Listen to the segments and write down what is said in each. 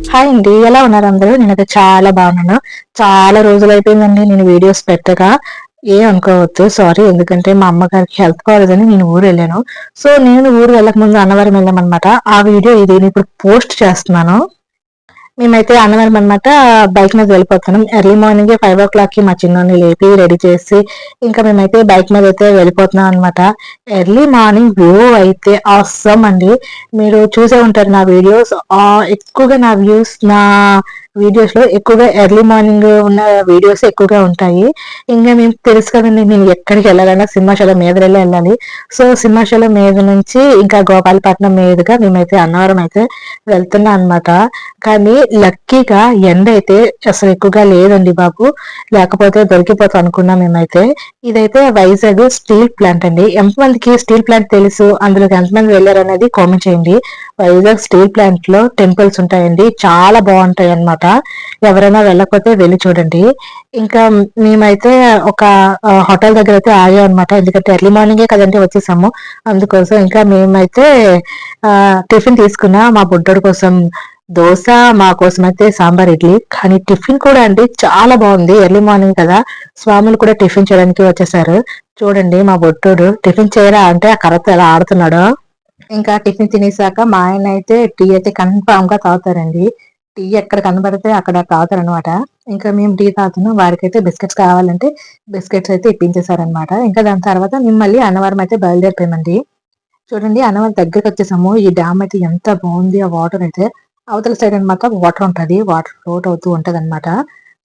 Hi అండి. ఎలా ఉన్నారు అందరూ? నేనైతే చాలా బాగున్నాను. చాలా రోజులైపోయిందండి నేను వీడియోస్ పెట్టక. అనుకోవద్దు. సారీ. ఎందుకంటే మా అమ్మగారికి హెల్త్ బాలేదని నేను ఊరెళ్ళాను. సో, నేను ఊరు వెళ్ళకముందు అన్నవరం వెళ్ళామనమాట. ఆ వీడియో ఇది నేనిప్పుడు పోస్ట్ చేస్తున్నాను. మేమైతే అన్నవరం అనమాట బైక్ మీద వెళ్ళిపోతున్నాం. ఎర్లీ మార్నింగే 5:00కి మా చిన్నోడిని లేపి రెడీ చేసి ఇంకా మేమైతే బైక్ మీద అయితే వెళ్ళిపోతున్నాం అనమాట. ఎర్లీ మార్నింగ్ వ్యూ అయితే ఆసమ్ అండి. మీరు చూసే ఉంటారు నా వీడియోస్. ఎక్కువగా నా వ్యూస్ నా వీడియోస్ లో ఎక్కువగా ఎర్లీ మార్నింగ్ ఉన్న వీడియోస్ ఎక్కువగా ఉంటాయి. ఇంకా మేము తెలుసు కదండి, నేను ఎక్కడికి వెళ్ళాలన్నా సింహాచలం మీద వెళ్ళాలి. సో సింహాచలం మీద నుంచి ఇంకా గోపాలపట్నం మీదుగా మేమైతే అన్నవరం అయితే వెళ్తున్నాం అనమాట. కానీ లక్కీగా ఎండ అయితే అసలు ఎక్కువగా లేదండి బాబు. లేకపోతే దొరికిపోతాం అనుకున్నాం మేమైతే. ఇదైతే వైజాగ్ స్టీల్ ప్లాంట్ అండి. ఎంతమందికి స్టీల్ ప్లాంట్ తెలుసు, అందులోకి ఎంతమంది వెళ్ళారు అనేది కామెంట్ చేయండి. వైజాగ్ స్టీల్ ప్లాంట్ లో టెంపుల్స్ ఉంటాయండి, చాలా బాగుంటాయి అన్నమాట. ఎవరైనా వెళ్ళకపోతే వెళ్ళి చూడండి. ఇంకా మేమైతే ఒక హోటల్ దగ్గర అయితే ఆగాం అనమాట. ఎందుకంటే ఎర్లీ మార్నింగే కదండి వచ్చేసాము. అందుకోసం ఇంకా మేమైతే టిఫిన్ తీసుకున్నా. మా బుడ్డోడి కోసం దోస, మా కోసం అయితే సాంబార్ ఇడ్లీ. కానీ టిఫిన్ కూడా అండి చాలా బాగుంది. ఎర్లీ మార్నింగ్ కదా, స్వాములు కూడా టిఫిన్ చేయడానికి వచ్చేసారు. చూడండి మా బొట్టుడు టిఫిన్ చేయరా అంటే ఆ కర్రతో ఎలా ఆడుతున్నాడో. ఇంకా టిఫిన్ తినేసాక మా ఆయన అయితే టీ అయితే కన్ఫామ్ గా తాగుతారండి. టీ ఎక్కడ కనబడితే అక్కడ తాగుతారనమాట. ఇంకా మేము టీ తాగుతున్నాం. వారికైతే బిస్కెట్స్ కావాలంటే బిస్కెట్స్ అయితే ఇప్పించేశారనమాట. ఇంకా దాని తర్వాత మేము మళ్ళీ అన్నవరం అయితే బయలుదేరిపోయామండి. చూడండి అన్నవరం దగ్గరికి వచ్చేసాము. ఈ డ్యామ్ అయితే ఎంత బాగుంది. ఆ వాటర్ అయితే అవతల సైడ్ అనమాట వాటర్ ఉంటది. వాటర్ ఫ్లోట్ అవుతూ ఉంటది అనమాట.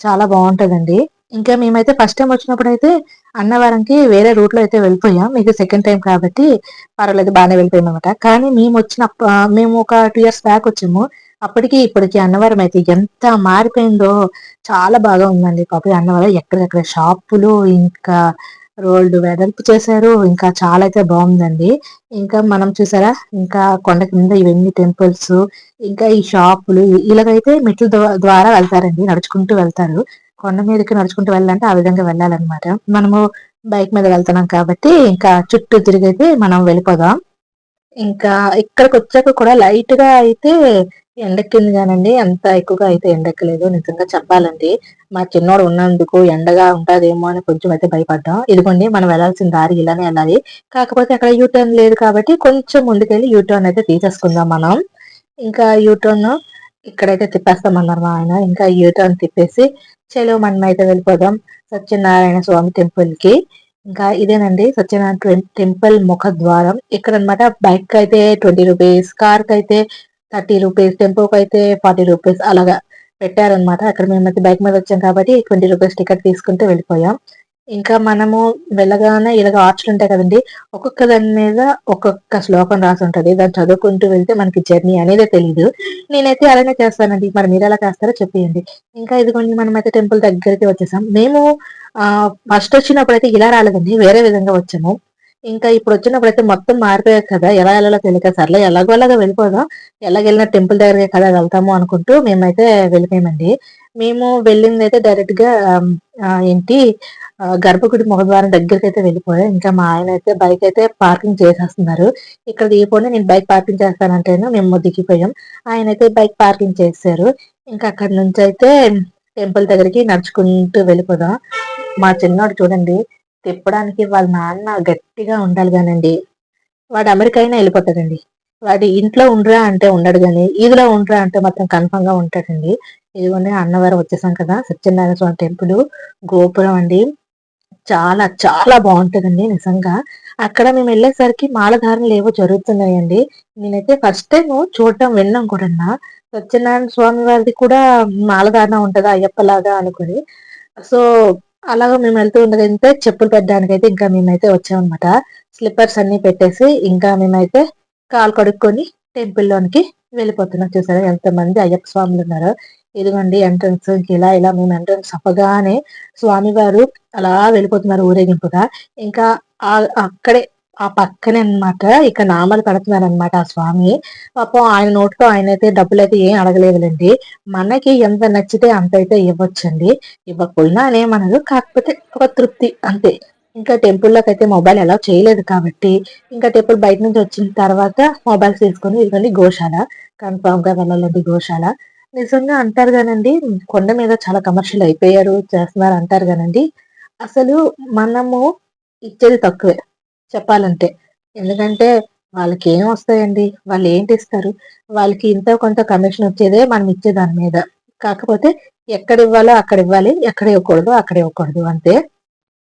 చాలా బాగుంటదండి. ఇంకా మేమైతే ఫస్ట్ టైం వచ్చినప్పుడు అయితే అన్నవరంకి వేరే రూట్ లో అయితే వెళ్ళిపోయాం. మీకు సెకండ్ టైం కాబట్టి పర్వాలేదు, బాగానే వెళ్ళిపోయాం అనమాట. కానీ మేము ఒక 2 years బ్యాక్ వచ్చాము. అప్పటికి ఇప్పటికి అన్నవరం అయితే ఎంత మారిపోయిందో. చాలా బాగా ఉందండి పాపం అన్నవరం. ఎక్కడెక్కడ షాపులు, ఇంకా రోడ్డు వెడల్పు చేశారు. ఇంకా చాలా అయితే బాగుందండి. ఇంకా మనం చూసారా, ఇంకా కొండ కింద ఇవన్నీ టెంపుల్స్, ఇంకా ఈ షాపులు, ఇలాగైతే మెట్ల ద్వారా వెళ్తారండి, నడుచుకుంటూ వెళ్తారు. కొండ మీదకి నడుచుకుంటూ వెళ్ళాలంటే ఆ విధంగా వెళ్ళాలన్నమాట. మనము బైక్ మీద వెళ్తున్నాం కాబట్టి ఇంకా చుట్టూ తిరిగైతే మనం వెళ్ళిపోదాం. ఇంకా ఇక్కడికొచ్చాక కూడా లైట్‌గా అయితే ఎండెక్కింది గానండి, అంత ఎక్కువగా అయితే ఎండెక్కలేదు నిజంగా చెప్పాలంటే. మా చిన్నోడు ఉన్నందుకు ఎండగా ఉంటదేమో అని కొంచెం అయితే భయపడ్డాం. ఇదిగోండి మనం వెళ్ళాల్సిన దారి ఇలానే ఎళ్ళాలి. కాకపోతే అక్కడ యూ టర్న్ లేదు కాబట్టి కొంచెం ముందుకెళ్ళి యూ టర్న్ అయితే తీసేసుకుందాం మనం. ఇంకా యూ టర్న్ ఇక్కడైతే తిప్పేస్తామన్నారు మా ఆయన. ఇంకా యూ టర్న్ తిప్పేసి చలో మనమైతే వెళ్ళిపోదాం సత్యనారాయణ స్వామి టెంపుల్‌కి. ఇంకా ఇదేనండి సత్యనారాయణ టెంపుల్ ముఖద్వారం. ఇక్కడనమాట బైక్‌కయితే రూ. 20, కార్‌కయితే రూ. 30, టెంపోకయితే రూ. 40 అలాగా పెట్టారనమాట. అక్కడ మేమైతే బైక్ మీద వచ్చాం కాబట్టి రూ. 20 టికెట్ తీసుకుంటూ వెళ్ళిపోయాం. ఇంకా మనము వెళ్ళగానే ఇలాగ ఆర్చులుంటాయి కదండీ! ఒక్కొక్క దాని మీద ఒక్కొక్క శ్లోకం రాసుంటది. దాన్ని చదువుకుంటూ వెళ్తే మనకి జర్నీ అనేదే తెలీదు. నేనైతే అలానే చేస్తానండి. మరి మీరెలా చేస్తారో చెప్పేయండి. ఇంకా ఇదిగోండి మనమైతే టెంపుల్ దగ్గరికి వచ్చేసాం. మేము ఫస్ట్ వచ్చినప్పుడైతే ఇలా రాలేదండి, వేరే విధంగా వచ్చాము. ఇంకా ఇప్పుడొచ్చినప్పుడైతే మొత్తం మారిపోయాయి కదా! ఎలా ఎళ్ళాలో తెలియక సర్లే ఎలాగోలాగా వెళ్ళిపోదాం. ఎలాగెళ్ళినా టెంపుల్ దగ్గరికే కదా వెళ్తాము అనుకుంటూ మేమైతే వెళ్ళిపోయామండి. మేము వెళ్ళిందైతే డైరెక్ట్‌గా ఏంటి గర్భగుడి ముఖద్వారం దగ్గరికైతే వెళ్ళిపోయాం. ఇంకా మా ఆయనైతే బైకయితే పార్కింగ్ చేసేస్తున్నారు. ఇక్కడ దిగిపోండి, నేను బైక్ పార్కింగ్ చేస్తానంటేను మేము దిగిపోయాం. ఆయనైతే బైక్ పార్కింగ్ చేసేశారు. ఇంకా అక్కడి నుంచయితే టెంపుల్ దగ్గరికి నడుచుకుంటూ వెళ్ళిపోదాం. మా చిన్నోడు చూడండి, తిప్పడానికి వాళ్ళ నాన్న గట్టిగా ఉండాలి గానండి, వాడు అమెరికా అయినా ఎళ్ళిపోతాడండి. వాడు ఇంట్లో ఉండురా అంటే ఉండడు గానీ, ఈదిలో ఉండురా అంటే మాత్రం కన్ఫర్మ్‌గా ఉంటాడండి. ఇదిగోండి అన్నవరం వచ్చేసాం కదా! సత్యనారాయణ స్వామి టెంపులు గోపురం అండి. చాలా చాలా బావుంటదండి నిజంగా. అక్కడ మేమెళ్ళేసరికి మాలధారణలేవో జరుగుతున్నాయండి. నేనైతే ఫస్ట్ టైము చూడటం, వినడం కూడానా. సత్యనారాయణ స్వామి వారిది కూడా మాలధారణ ఉంటదా అయ్యప్పలాగా అనుకోని. సో, అలాగా మేమెళ్తూ ఉండగంటే చెప్పులు పెట్టడానికైతే ఇంకా మేమైతే వచ్చామనమాట. స్లిప్పర్స్ అన్నీ పెట్టేసి ఇంకా మేమైతే కాళ్ళు కడుక్కొని టెంపుల్‌లోనికి వెళ్ళిపోతున్నాం. చూసారా ఎంతమంది అయ్యప్ప స్వాములున్నారో. ఇదిగోండి ఎంట్రన్స్. ఇలా ఇలా మేము ఎంట్రన్స్ అవ్వగానే స్వామివారు అలా వెళ్ళిపోతున్నారు ఊరేగింపుగా. ఇంకా అక్కడే ఆ పక్కనే అన్నమాట ఇక నామాలు పెడుతున్నారనమాట ఆ స్వామి. పాపం ఆయన నోటితో ఆయనైతే డబ్బులైతే ఏం అడగలేదులెండి. మనకి ఎంత నచ్చితే అంతైతే ఇవ్వొచ్చండి. ఇవ్వకపోయినా అనేమనరు. కాకపోతే ఒక తృప్తి అంతే. ఇంకా టెంపుల్‌లోకైతే మొబైల్ అలౌ చేయలేదు కాబట్టి, ఇంకా టెంపుల్ బయట నుంచి వచ్చిన తర్వాత మొబైల్స్ తీసుకొని ఇదిగోండి గోశాల. కన్ఫర్మ్‌గా వెళ్ళాలండి గోశాల. నిజంగా అంటారు గానండి, కొండ మీద చాలా కమర్షియల్ అయిపోయారు, చేస్తున్నారు అంటారు గానండి. అసలు మనము ఇచ్చేది తక్కువే చెప్పాలంటే. ఎందుకంటే వాళ్ళకేం వస్తాయండి? వాళ్ళేంటిస్తారు? వాళ్ళకి ఇంతో కొంత కమిషన్ వచ్చేదే మనం ఇచ్చే దాని మీద. కాకపోతే ఎక్కడివ్వాలో అక్కడివ్వాలి. ఎక్కడ ఇవ్వకూడదో అక్కడ ఇవ్వకూడదు అంతే.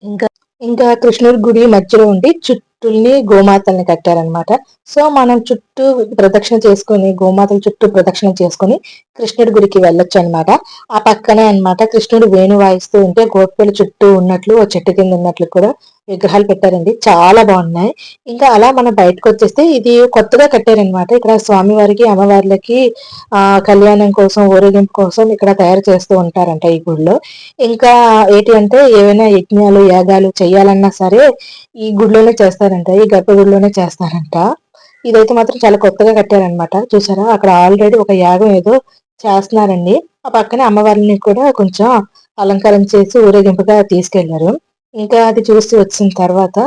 ఇంకా ఇంకా కృష్ణుడి గుడి మధ్యలో ఉండి చుట్టూల్ని గోమాతల్ని కట్టారనమాట. సో, మనం చుట్టూ ప్రదక్షిణ చేసుకొని, గోమాతల చుట్టూ ప్రదక్షిణ చేసుకొని కృష్ణుడి గుడికి వెళ్ళొచ్చనమాట. ఆ పక్కనే అనమాట కృష్ణుడు వేణు వాయిస్తూ ఉంటే గోపికలు చుట్టూ ఉన్నట్లు, ఓ చెట్టు కింద ఉన్నట్లు కూడా విగ్రహాలు పెట్టారండి. చాలా బాగున్నాయి. ఇంకా అలా మనం బయటకొచ్చేస్తే ఇది కొత్తగా కట్టారనమాట. ఇక్కడ స్వామివారికి, అమ్మవార్లకి కళ్యాణం కోసం, ఊరేగింపు కోసం ఇక్కడ తయారు చేస్తూ ఉంటారంట ఈ గుడిలో. ఇంకా ఏంటి అంటే ఏవైనా యజ్ఞాలు, యాగాలు చేయాలన్నా సరే ఈ గుడిలోనే చేస్తారంట. ఈ గర్భగుడిలోనే చేస్తారంట. ఇదైతే మాత్రం చాలా కొత్తగా కట్టారనమాట. చూసారా అక్కడ ఆల్రెడీ ఒక యాగం ఏదో చేస్తున్నారండి. ఆ పక్కనే అమ్మవారిని కూడా కొంచెం అలంకారం చేసి ఊరేగింపుగా తీసుకెళ్లారు. ఇంకా అది చూసి వచ్చిన తర్వాత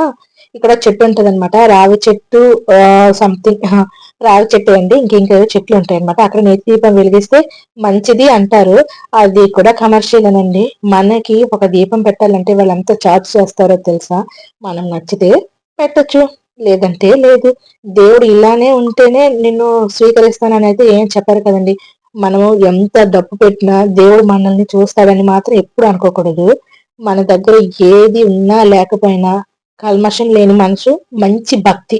ఇక్కడ చెట్టు ఉంటదనమాట. రావి చెట్టు సంథింగ్ రావి చెట్టు అండి. ఇంకేదో చెట్లు ఉంటాయన్నమాట. అక్కడ నేతి దీపం వెలిగిస్తే మంచిది అంటారు. అది కూడా కమర్షియలేనండి. మనకి ఒక దీపం పెట్టాలంటే వాళ్ళు ఎంత చార్జ్ చేస్తారో తెలుసా? మనం నచ్చితే పెట్టొచ్చు. లేదంటే లేదు. దేవుడు ఇలానే ఉంటేనే నిన్ను స్వీకరిస్తానని అయితే ఏం చెప్పరు కదండి. మనము ఎంత డబ్బు పెట్టినా దేవుడు మనల్ని చూస్తాడని మాత్రం ఎప్పుడు అనుకోకూడదు. మన దగ్గర ఏది ఉన్నా లేకపోయినా కల్మషం లేని మనసు, మంచి భక్తి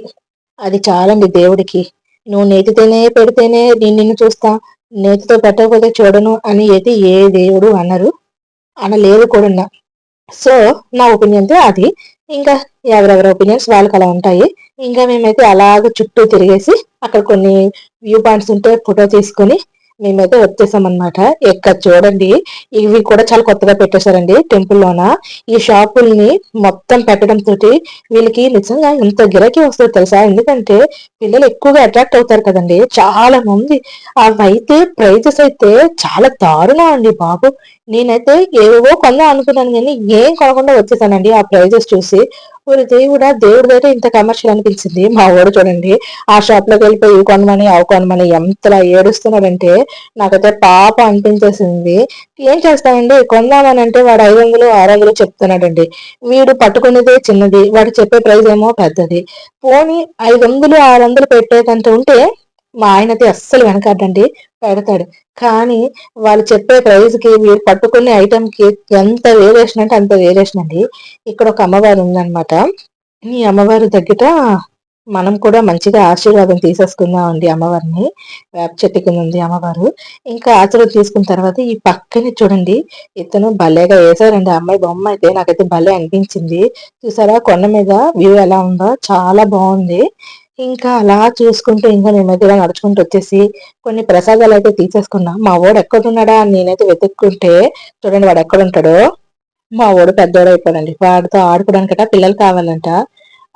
అది చాలండి దేవుడికి. నువ్వు నేతితోనే పెడితేనే నేను నిన్ను చూస్తా, నేతితో పెట్టకపోతే చూడను అని అయితే ఏ దేవుడు అనరు, అనలేదు కూడా. సో, నా ఒపీనియన్‌తో అది. ఇంకా ఎవరెవరి ఒపీనియన్స్ వాళ్ళకలా ఉంటాయి. ఇంకా మేమైతే అలాగ చుట్టూ తిరిగేసి, అక్కడ కొన్ని వ్యూ పాయింట్స్ ఉంటే ఫోటో తీసుకొని, మేమైతే వచ్చేసామనమాట. ఇక్కడ చూడండి, ఇవి కూడా చాలా కొత్తగా పెట్టేశారండి టెంపుల్‌లోన. ఈ షాపుల్ని మొత్తం పెట్టడంతోటి వీళ్ళకి నిజంగా ఎంత గిరాకీ వస్తదో తెలుసా? ఎందుకంటే పిల్లలు ఎక్కువగా అట్రాక్ట్ అవుతారు కదండీ! చాలా మంది. అవైతే ప్రైజెస్ అయితే చాలా దారుణం అండి బాబు. నేనైతే ఏవేవో కొందాం అనుకున్నాను గానీ, ఏం కొనకుండా వచ్చేసానండి ఆ ప్రైజెస్ చూసి. ఓరి దేవుడా! దేవుడిదైతే ఇంత కమర్షియల్ అనిపించింది. మా వోడు చూడండి, ఆ షాప్‌లోకెళ్ళిపోయి ఇవి కొనమని, అవి కొనమని ఎంతలా ఏడుస్తున్నాడంటే, నాకైతే పాపం అనిపించేసింది. ఏం చేస్తామండి, కొందామనంటే వాడు 500, 600 చెప్తున్నాడండి. వీడు పట్టుకునేదే చిన్నది. వాడు చెప్పే ప్రైజ్ ఏమో పెద్దది. పోనీ 500, 600 పెట్టేటంత ఉంటే, మా ఆయనైతే అస్సలు వెనకాడడండి. పెడతాడు. కానీ వాళ్ళు చెప్పే ప్రైజ్‌కి వీళ్ళు పట్టుకునే ఐటెమ్‌కి ఎంత వేరియేషన్ అంటే అంత వేరియేషన్ అండి. ఇక్కడ ఒక అమ్మవారు ఉందన్నమాట. ఈ అమ్మవారి దగ్గర మనం కూడా మంచిగా ఆశీర్వాదం తీసేసుకుందామండి అమ్మవారిని. వేప చెట్టు కింద ఉంది అమ్మవారు. ఇంకా ఆశీర్వాదం తీసుకున్న తర్వాత ఈ పక్కనే చూడండి, ఇతను భలేగా ఏసారండి ఆ అమ్మాయి బొమ్మ అయితే నాకైతే భలే అనిపించింది. చూసారా కొండ మీద వ్యూ ఎలా ఉందో చాలా బావుంది. ఇంకా అలా చూసుకుంటూ ఇంకా మేమైతే ఇలా నడుచుకుంటూ వచ్చేసి కొన్ని ప్రసాదాలయితే తీసేసుకున్నాం. మా వోడు ఎక్కడున్నాడా అని నేనైతే వెతుక్కుంటే చూడండి వాడెక్కడుంటాడో. మా వోడు పెద్దోడయిపోయాడండి. వాడితో ఆడుకోవడానికట పిల్లలు కావాలంట.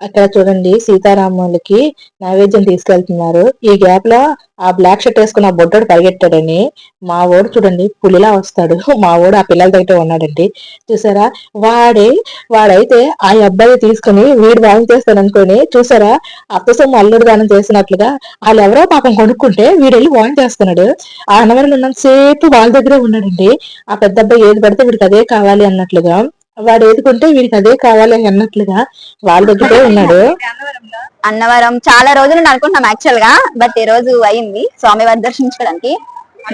అక్కడ చూడండి సీతారాములకి నైవేద్యం తీసుకెళ్తున్నారు. ఈ గ్యాప్‌లో ఆ బ్లాక్ షర్ట్ ఏసుకున్న ఆ బుడ్డోడు పరిగెట్టాడని, మా వోడు చూడండి పులిలా వస్తాడు. మా వోడు ఆ పిల్లల దగ్గరే ఉన్నాడండి. చూసారా? వాడే వాడైతే ఆ అబ్బాయి తీసుకొని వీడు వాయించేస్తాడనుకోని చూసారా? అత్త సొమ్ము అల్లుడు దానం చేసినట్లుగా ఆళ్ళెవరో పాపం కొనుక్కుంటే వీడెళ్లి వాయించేస్తున్నాడు. ఆ అన్నవరం ఉన్నంత సేపు వాళ్ళ దగ్గరే ఉన్నాడండి. ఆ పెద్దబ్బాయి ఏది పడితే వీడికి అదే కావాలి అన్నట్లుగా. వాడు ఏది కొంటే వీడికి అదే కావాలి అన్నట్లుగా వాళ్ళ దగ్గరే ఉన్నాడు. అన్నవరం చాలా రోజులు నుండి అనుకుంటున్నాం యాక్చువల్ గా, బట్ ఈ రోజు అయింది స్వామివారి దర్శించడానికి.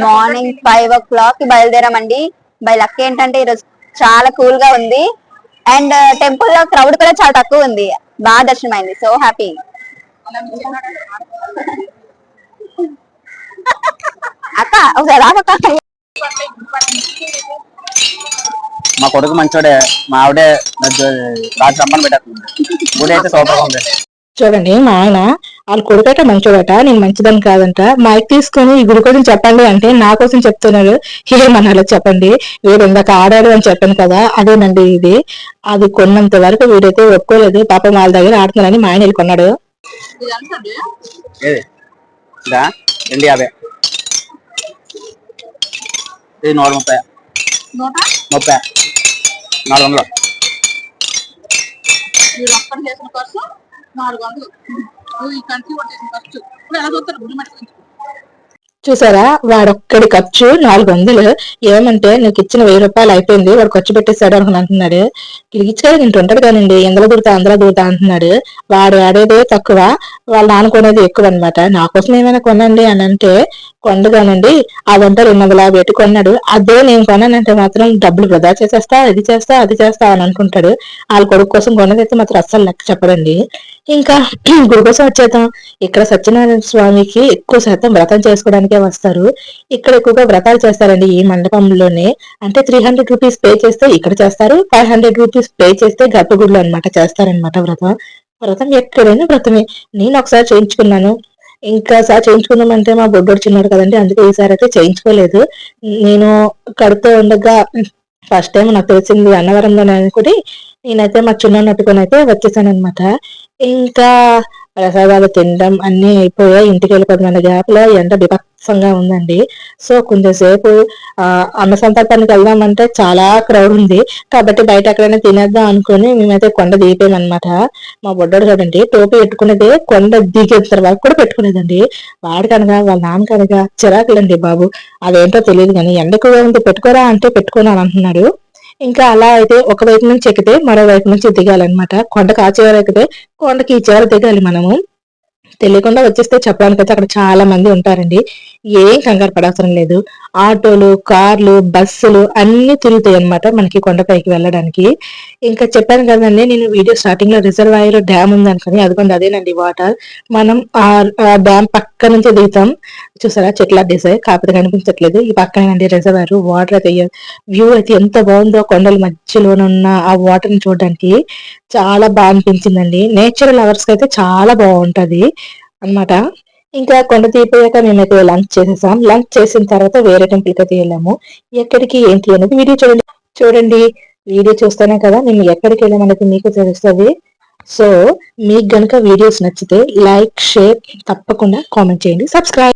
మార్నింగ్ 5 o'clock కి బయలుదేరామండి. బై లక్ ఏంటంటే ఈ రోజు చాలా కూల్ గా ఉంది అండ్ టెంపుల్ లో క్రౌడ్ కూడా చాలా తక్కువ ఉంది. బాగా దర్శనం అయింది. So happy. అక్క ఒకసారి రాక మా కొడుకు మంచోడే, మా ఆవిడే రాజు రమ్మని పెట్టేస్తుంది. గుడి అయితే సూపర్ గా ఉంది. చూడండి మా ఆయన వాళ్ళ కొడుకట మంచోడట, నేను మంచిదని కాదంట. మైక్ తీసుకొని ఈ గుడి కోసం చెప్పండి అంటే నా కోసం చెప్తున్నారు. ఏమనాలో చెప్పండి. వీడు ఇందాక ఆడాడు అని చెప్పాను కదా, అదేనండి ఇది. అది కొన్నంత వరకు వీడైతే ఒప్పుకోలేదు. పాపం వాళ్ళ దగ్గర ఆడుతున్నారని మా ఆయన వెళ్ళి కొన్నాడు. ఏది ఇదా 250, ఇది 130, 30, 400. మీరు ఒక్కడ చేసిన ఖర్చు 400. నువ్వు ఈ కంట్రీ కూడా చేసిన ఖర్చు ఇప్పుడు ఎలా చూస్తారు గుడి మట్టి చూసారా, వాడొక్కడి ఖర్చు 400. ఏమంటే నీకు ఇచ్చిన 1000 రూపాయలు అయిపోయింది, వాడు ఖర్చు పెట్టేశాడు అని అంటున్నాడు. గిరిగిచ్చుగా ఇంటి ఉంటాడు కానండి, ఎందులో దూరుతా అందులో దూరుతా అంటున్నాడు. వాడు ఆడేదే తక్కువ, వాళ్ళు నానుకునేది ఎక్కువ అనమాట. నా కోసం ఏమైనా కొనండి అని అంటే కొండగానండి, అదంతా 200 పెట్టి కొన్నాడు. అదే నేను కొన్నానంటే మాత్రం డబ్బులు వృధా చేసేస్తా, ఇది చేస్తా అది చేస్తా అని అనుకుంటాడు. వాళ్ళ కొడుకు కోసం కొన్నదైతే మాత్రం అస్సలు లెక్క చెప్పడండి. ఇంకా గుడి కోసం వచ్చేద్దాం. ఇక్కడ సత్యనారాయణ స్వామికి ఎక్కువ శాతం వ్రతం చేసుకోవడానికే వస్తారు. ఇక్కడ ఎక్కువగా వ్రతాలు చేస్తారండి ఈ మండపంలోనే. అంటే 300 రూపీస్ పే చేస్తే ఇక్కడ చేస్తారు, 500 రూపీస్ పే చేస్తే గర్భగుడిలో అనమాట చేస్తారనమాట వ్రతం. వ్రతం ఎక్కడైనా వ్రతమే. నేను ఒకసారి చేయించుకున్నాను, ఇంకాసారి చేయించుకుందామంటే మా బొడ్డోడు చిన్నాడు కదండి, అందుకే ఈసారి అయితే చేయించుకోలేదు. నేను కడుపుతో ఉండగా ఫస్ట్ టైం నాకు తెలిసింది అన్నవరంలోనే అనుకుని నేనైతే మా చిన్న నట్టుకొని అయితే వచ్చేసాను అనమాట. ఇంకా ప్రసాదాలు తినడం అన్ని అయిపోయాయి. ఇంటికి వెళ్ళిపోతున్న గ్యాప్ లో ఎండ బీభత్సంగా ఉందండి. సో కొంచెం సేపు అన్న సంతర్పణకి వెళ్దామంటే చాలా క్రౌడ్ ఉంది, కాబట్టి బయట ఎక్కడైనా తినేద్దాం అనుకుని మేమైతే కొండ దిగిపోయామన్నమాట. మా బొడ్డోడు చూడండి, టోపీ పెట్టుకునేది కొండ దిగేంత వరకు కూడా పెట్టుకునేదండి. వాడికనగా వాళ్ళ నాన్నకనగా చిరాకులండి బాబు. అదేంటో తెలియదు కానీ ఎండ ఎక్కువగా ఉంది పెట్టుకోరా అంటే పెట్టుకోను అని అంటున్నాడు. ఇంకా అలా అయితే ఒక వైపు నుంచి ఎక్కితే మరో వైపు నుంచి దిగాలన్నమాట. కొండకు ఆ చివర ఎక్కితే కొండకి ఈ చివర దిగాలి మనము. తెలియకుండా వచ్చేస్తే చెప్పడానికైతే అక్కడ చాలా మంది ఉంటారండి. ఏం కంగారు పడవసరం లేదు. ఆటోలు, కార్లు, బస్సులు అన్ని తిరుగుతాయి అన్నమాట మనకి కొండపైకి వెళ్ళడానికి. ఇంకా చెప్పాను కదండి నేను వీడియో స్టార్టింగ్ లో రిజర్వాయర్ డ్యామ్ ఉందనుకుని, అదిగోండి అదేనండి వాటర్. మనం ఆ డ్యామ్ పక్క నుంచి దిగుతాం. చూసారా చెట్లు అడ్డేసాయి, కాకపోతే కనిపించట్లేదు. ఈ పక్కనండి రిజర్వాయర్. వాటర్ అయితే వ్యూ అయితే ఎంత బాగుందో, కొండల మధ్యలోనున్న ఆ వాటర్ ని చూడడానికి చాలా బాగా అనిపించిందండి. నేచర్ లవర్స్ కి అయితే చాలా బాగుంటది అన్నమాట. ఇంకా కొండ తీపోయాక మేమైతే లంచ్ చేసేసాం. లంచ్ చేసిన తర్వాత వేరే టెంపుల్ కి అయితే వెళ్ళాము. ఎక్కడికి ఏంటి అనేది వీడియో చూడండి. చూడండి, వీడియో చూస్తేనే కదా మేము ఎక్కడికి వెళ్ళామనేది మీకు తెలుస్తుంది. సో మీకు గనుక వీడియోస్ నచ్చితే లైక్, షేర్, తప్పకుండా కామెంట్ చేయండి, సబ్స్క్రైబ్.